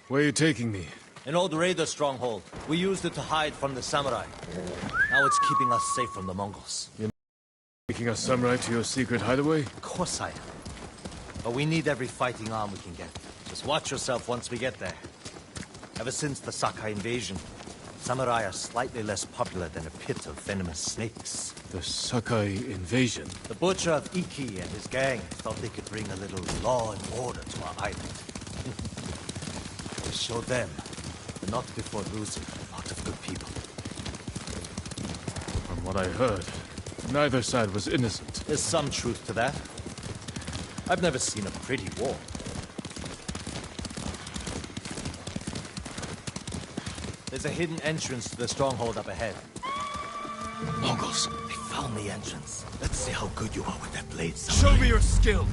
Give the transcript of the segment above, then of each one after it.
Where are you taking me? An old raider stronghold. We used it to hide from the samurai. Now it's keeping us safe from the Mongols. You're taking a samurai to your secret hideaway? Of course I am. But we need every fighting arm we can get. Just watch yourself once we get there. Ever since the Sakai invasion, samurai are slightly less popular than a pit of venomous snakes. The Sakai invasion? The butcher of Iki and his gang thought they could bring a little law and order to our island. We showed them, but not before losing a lot of good people. From what I heard, neither side was innocent. There's some truth to that. I've never seen a pretty war. There's a hidden entrance to the stronghold up ahead. Mongols, they found the entrance. Let's see how good you are with that blade, samurai. Show me your skill!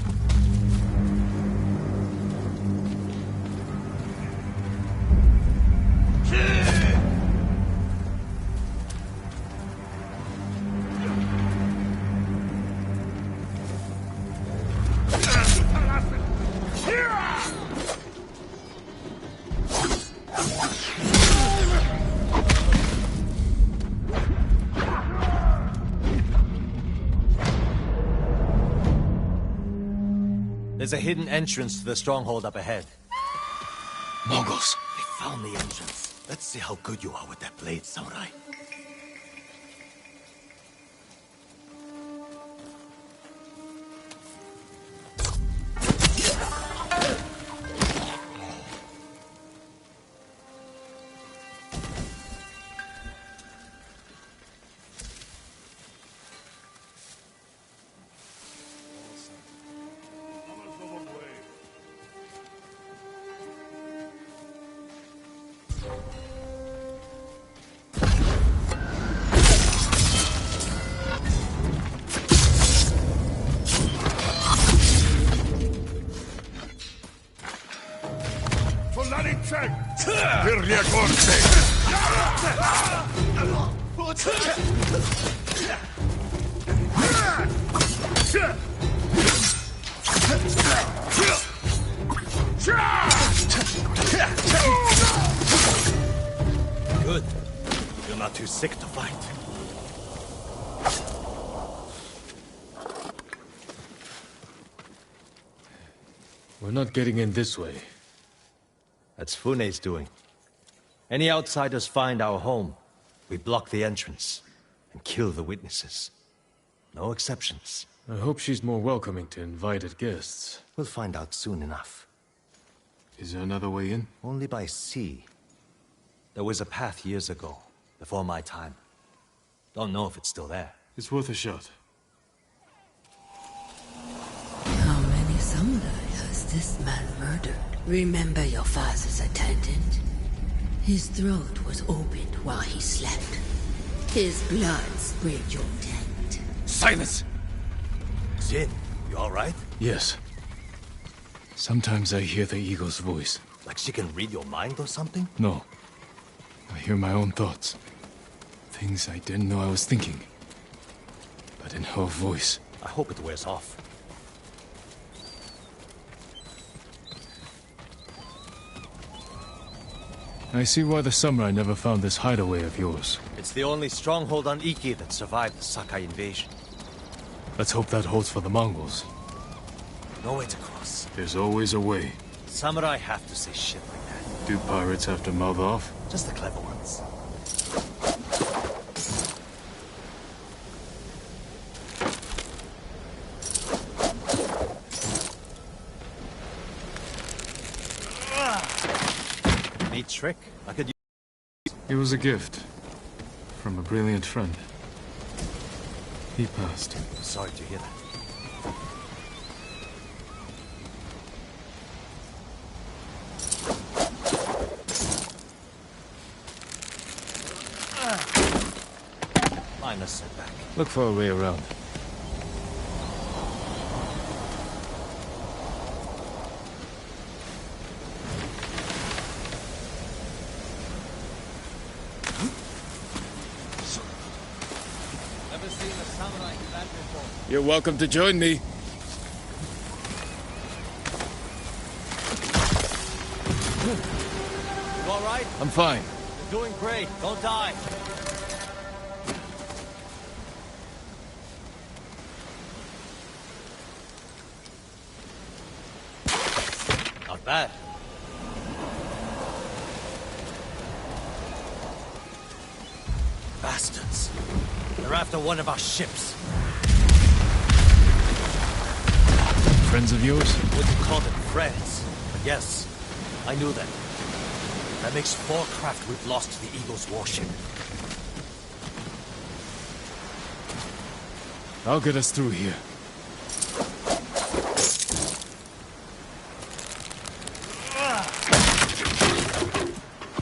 There's a hidden entrance to the stronghold up ahead. Mongols! They found the entrance. Let's see how good you are with that blade, samurai. Good. You're not too sick to fight. We're not getting in this way. That's Fune's doing. Any outsiders find our home, we block the entrance and kill the witnesses. No exceptions. I hope she's more welcoming to invited guests. We'll find out soon enough. Is there another way in? Only by sea. There was a path years ago, before my time. Don't know if it's still there. It's worth a shot. How many samurai has this man murdered? Remember your father's attendant? His throat was opened while he slept. His blood sprayed your tent. Silence! Jin, you alright? Yes. Sometimes I hear the eagle's voice. Like she can read your mind or something? No. I hear my own thoughts. Things I didn't know I was thinking. But in her voice. I hope it wears off. I see why the samurai never found this hideaway of yours. It's the only stronghold on Iki that survived the Sakai invasion. Let's hope that holds for the Mongols. No way to cross. There's always a way. Samurai have to say shit like that. Do pirates have to mouth off? Just the clever ones. Neat trick. I could use. It was a gift. From a brilliant friend. He passed. Sorry to hear that. Minor setback. Look for a way around. Never never seen a samurai do that before. You're welcome to join me. You all right? I'm fine. You're doing great. Don't die. Not bad. Bastards. They're after one of our ships. Friends of yours? Wouldn't call them friends, but yes, I knew that. That makes 4 craft we've lost to the Eagle's warship. I'll get us through here.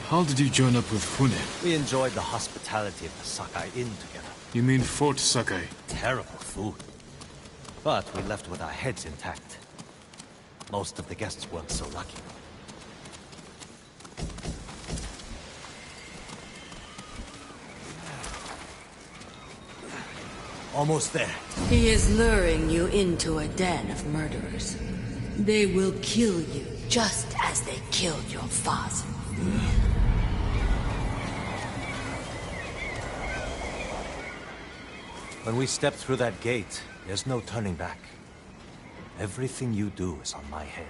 How did you join up with Fune? We enjoyed the hospitality of the Sakai Inn together. You mean Fort Sakai? Terrible food. But we left with our heads intact. Most of the guests weren't so lucky. Almost there. He is luring you into a den of murderers. They will kill you just as they killed your father. When we step through that gate, there's no turning back. Everything you do is on my head.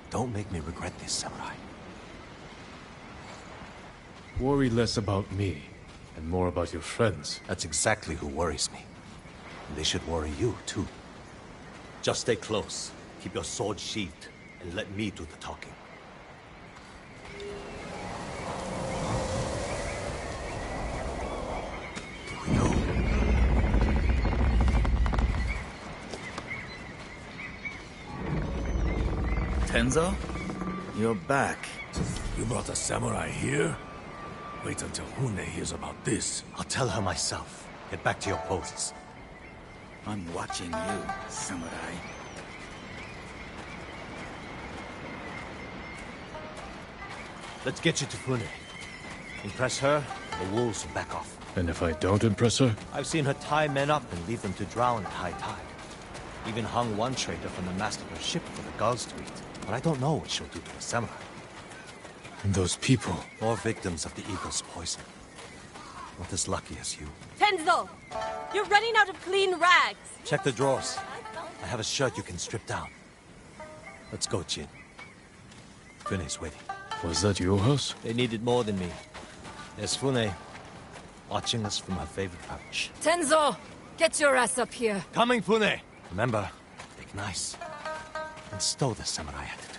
Don't make me regret this, samurai. Worry less about me, and more about your friends. That's exactly who worries me. And they should worry you, too. Just stay close, keep your sword sheathed, and let me do the talking. Here we go. Tenzo? You're back. You brought a samurai here? Wait until Hune hears about this. I'll tell her myself. Get back to your posts. I'm watching you, samurai. Let's get you to Fune. Impress her, the wolves will back off. And if I don't impress her? I've seen her tie men up and leave them to drown at high tide. Even hung one trader from the mast of her ship for the gulls to eat. But I don't know what she'll do to a samurai. And those people. More victims of the eagle's poison. Not as lucky as you. Tenzo! You're running out of clean rags! Check the drawers. I have a shirt you can strip down. Let's go, Jin. Fune's waiting. Was that your house? They needed more than me. There's Fune, watching us from her favorite pouch. Tenzo! Get your ass up here! Coming, Fune! Remember, take nice. And stow the samurai attitude.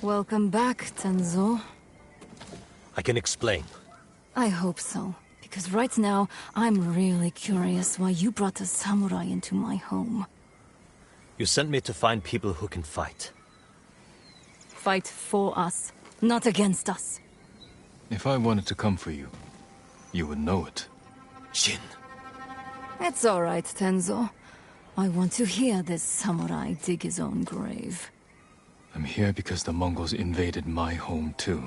Welcome back, Tenzo. I can explain. I hope so. Because right now, I'm really curious why you brought a samurai into my home. You sent me to find people who can fight. Fight for us, not against us. If I wanted to come for you, you would know it. Jin. It's all right, Tenzo. I want to hear this samurai dig his own grave. I'm here because the Mongols invaded my home too.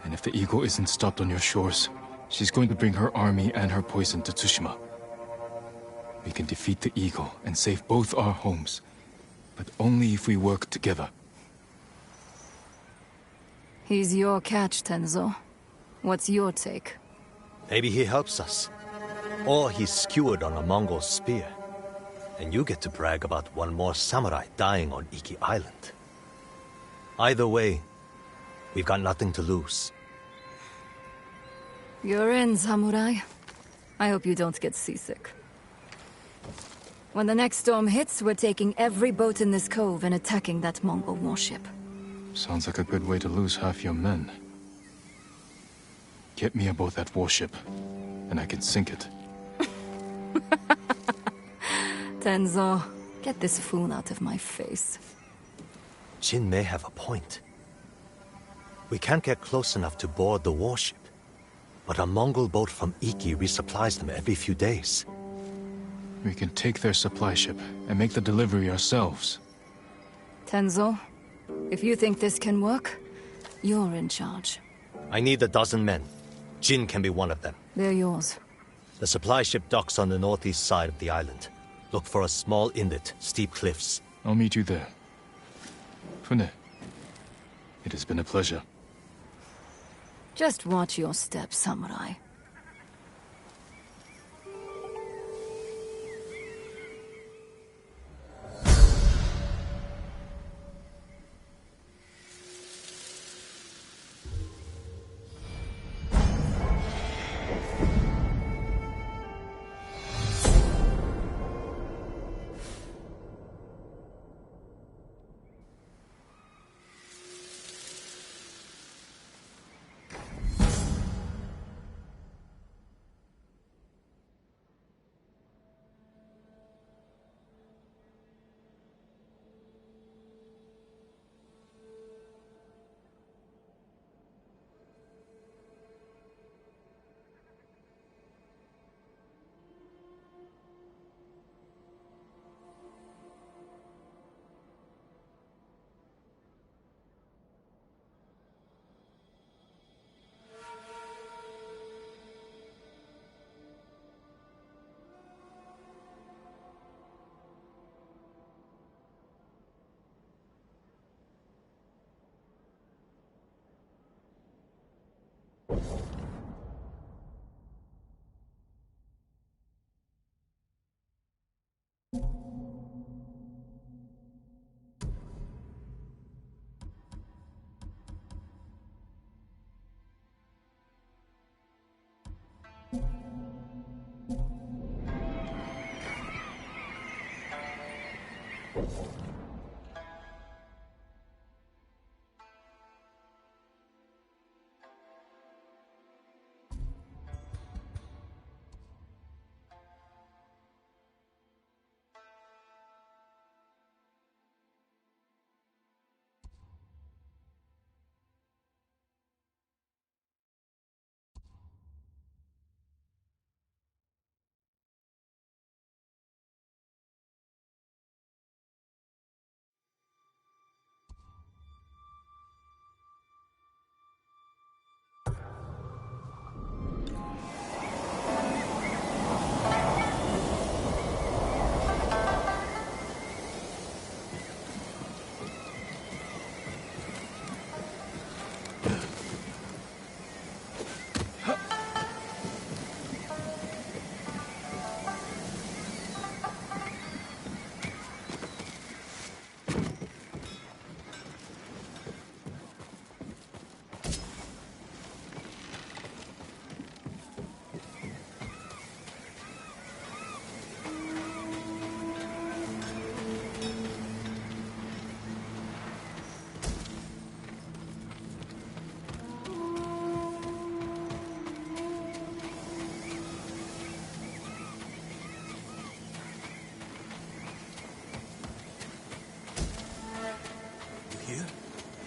And if the Eagle isn't stopped on your shores, she's going to bring her army and her poison to Tsushima. We can defeat the Eagle and save both our homes, but only if we work together. He's your catch, Tenzo. What's your take? Maybe he helps us. Or he's skewered on a Mongol spear. And you get to brag about one more samurai dying on Iki Island. Either way, we've got nothing to lose. You're in, samurai. I hope you don't get seasick. When the next storm hits, we're taking every boat in this cove and attacking that Mongol warship. Sounds like a good way to lose half your men. Get me aboard that warship, and I can sink it. Tenzo, get this fool out of my face. Jin may have a point. We can't get close enough to board the warship. But a Mongol boat from Iki resupplies them every few days. We can take their supply ship and make the delivery ourselves. Tenzo, if you think this can work, you're in charge. I need 12 men. Jin can be one of them. They're yours. The supply ship docks on the northeast side of the island. Look for a small inlet, steep cliffs. I'll meet you there. Fune, it has been a pleasure. Just watch your step, samurai.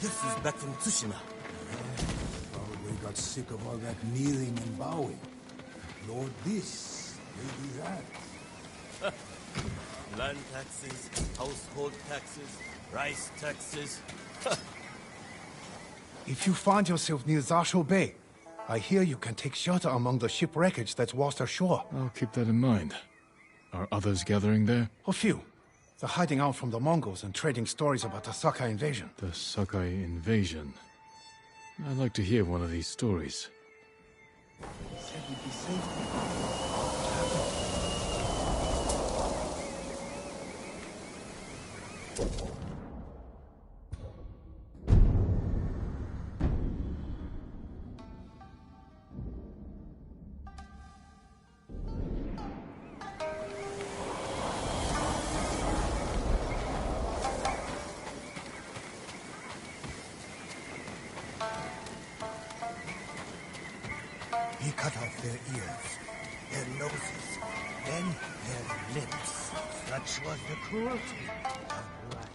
This is back from Tsushima. Probably got sick of all that kneeling and bowing. Lord this, lady that. Land taxes, household taxes, rice taxes. If you find yourself near Zasho Bay, I hear you can take shelter among the ship wreckage that's washed ashore. I'll keep that in mind. Are others gathering there? A few. They're hiding out from the Mongols and trading stories about the Sakai invasion. The Sakai invasion. I'd like to hear one of these stories. Said we'd be safe. He cut off their ears, their noses, then their lips. Such was the cruelty of blood.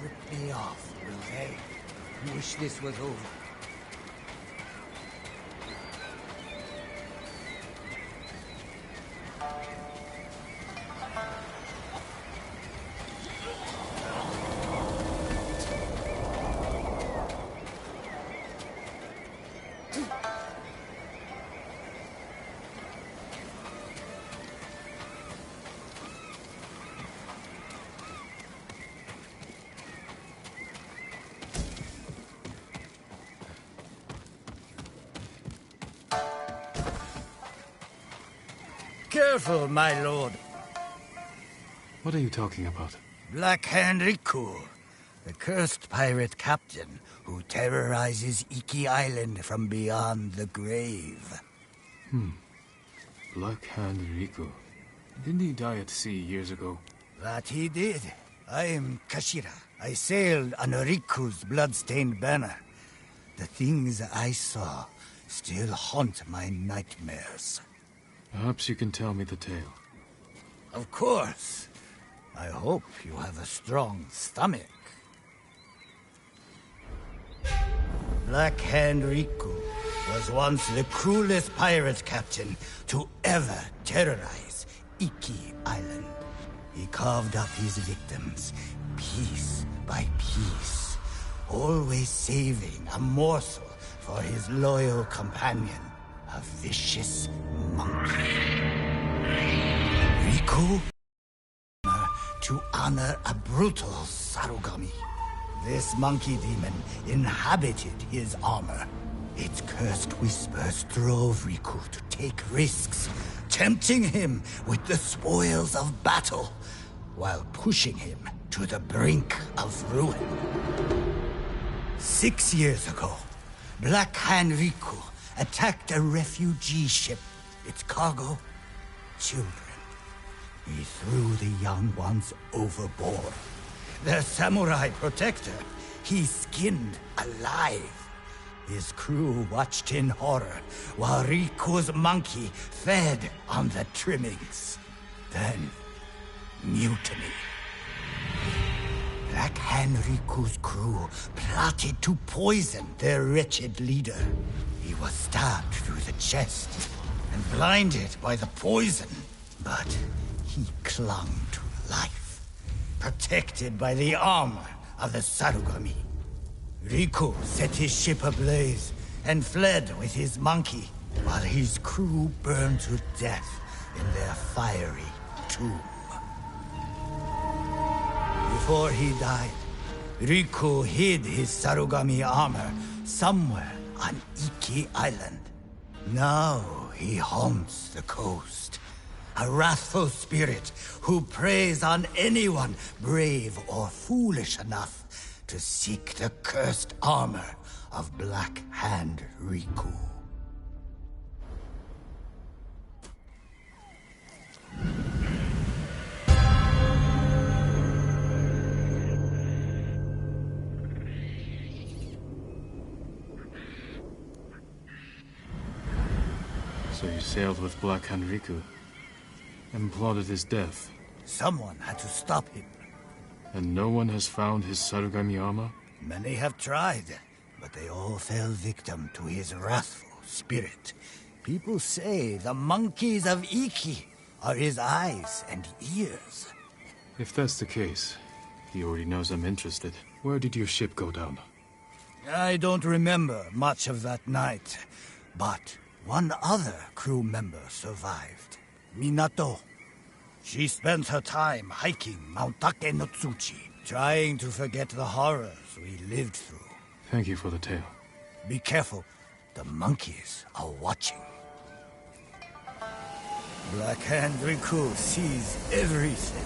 Rip me off, will they? You wish this was over. careful, my lord. What are you talking about? Black Hand Riku, the cursed pirate captain who terrorizes Iki Island from beyond the grave. Black Hand Riku. Didn't he die at sea years ago? That he did. I am Kashira. I sailed under Riku's blood-stained banner. The things I saw still haunt my nightmares. Perhaps you can tell me the tale. Of course. I hope you have a strong stomach. Black Hand Riku was once the cruelest pirate captain to ever terrorize Iki Island. He carved up his victims, piece by piece, always saving a morsel for his loyal companion, a vicious monkey. Riku? To honor a brutal Sarugami. This monkey demon inhabited his armor. Its cursed whispers drove Riku to take risks, tempting him with the spoils of battle, while pushing him to the brink of ruin. 6 years ago, Black Hand Riku attacked a refugee ship. Its cargo, children. He threw the young ones overboard. Their samurai protector, he skinned alive. His crew watched in horror while Riku's monkey fed on the trimmings. Then, mutiny. Black Hand Riku's crew plotted to poison their wretched leader. He was stabbed through the chest and blinded by the poison. But he clung to life, protected by the armor of the Sarugami. Riku set his ship ablaze and fled with his monkey, while his crew burned to death in their fiery tomb. Before he died, Riku hid his Sarugami armor somewhere on Iki Island. Now he haunts the coast. A wrathful spirit who preys on anyone brave or foolish enough to seek the cursed armor of Black Hand Riku. So you sailed with Black Hand Riku and plotted his death. Someone had to stop him. And no one has found his Sarugami armor? Many have tried, but they all fell victim to his wrathful spirit. People say the monkeys of Iki are his eyes and ears. If that's the case, he already knows I'm interested. Where did your ship go down? I don't remember much of that night, but one other crew member survived. Minato. She spent her time hiking Mount Take no Tsuchi, trying to forget the horrors we lived through. Thank you for the tale. Be careful. The monkeys are watching. Black Hand Riku sees everything.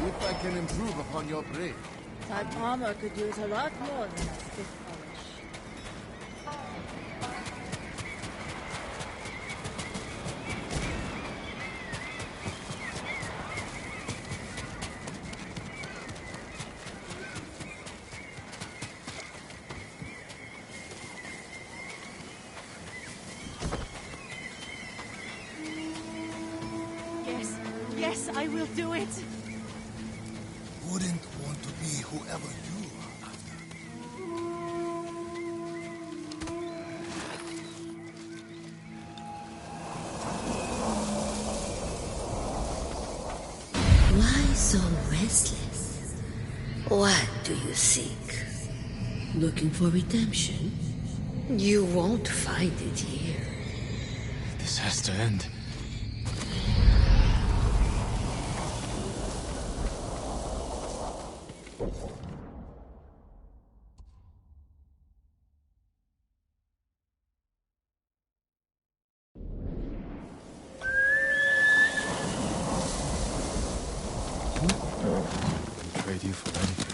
If I can improve upon your brain. That armor could use a lot more than a stiff polish. Yes, I will do it. Wouldn't want to be whoever you are after. So restless. What do you seek? Looking for redemption? You won't find it here. This has to end. Trade you for anything.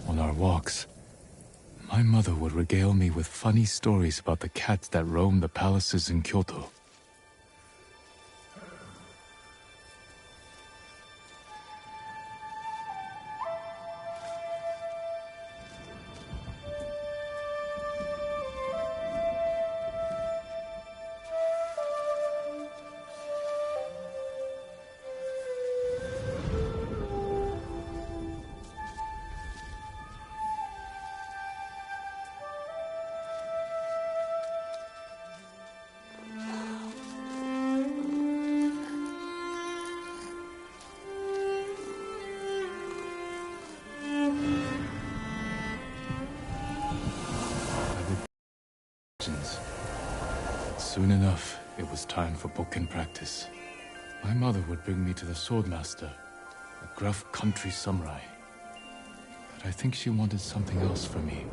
On our walks, my mother would regale me with funny stories about the cats that roam the palaces in Kyoto. Soon enough, it was time for bokken practice. My mother would bring me to the swordmaster, a gruff country samurai. But I think she wanted something else for me.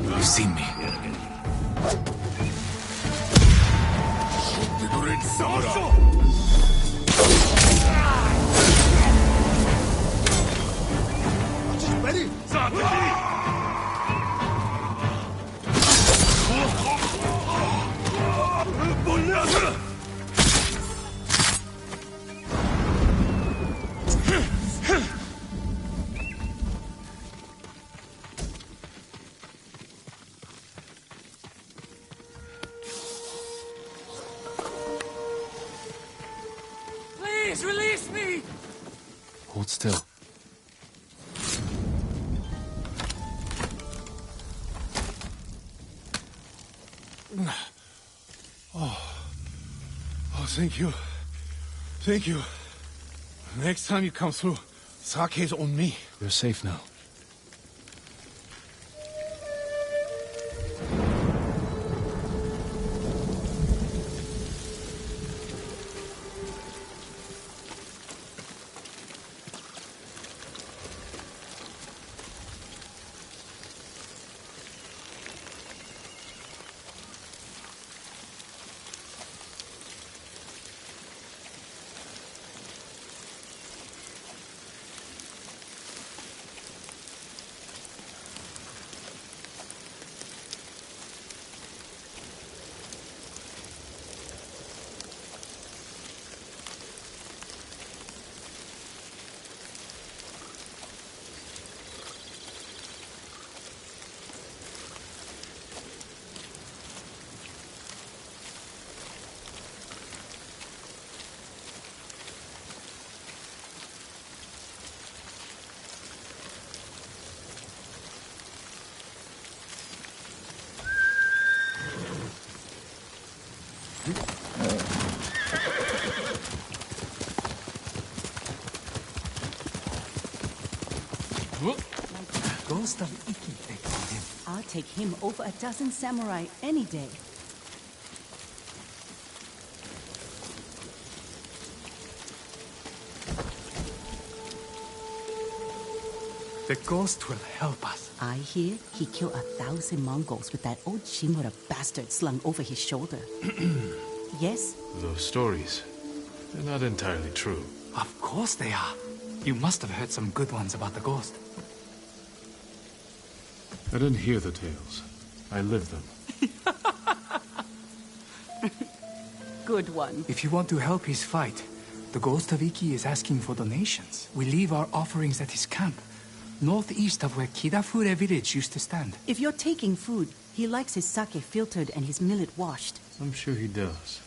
You've seen me. Please release me! Hold still. Oh, thank you. Thank you. Next time you come through, sake's on me. You're safe now. Ghost of Iki, they called him. I'll take him over a dozen samurai any day. The ghost will help us. I hear he killed 1,000 Mongols with that old Shimura bastard slung over his shoulder. Yes? Those stories, they're not entirely true. Of course they are. You must have heard some good ones about the ghost. I didn't hear the tales. I lived them. Good one. If you want to help his fight, the Ghost of Iki is asking for donations. We leave our offerings at his camp, northeast of where Kidafure village used to stand. If you're taking food, he likes his sake filtered and his millet washed. I'm sure he does.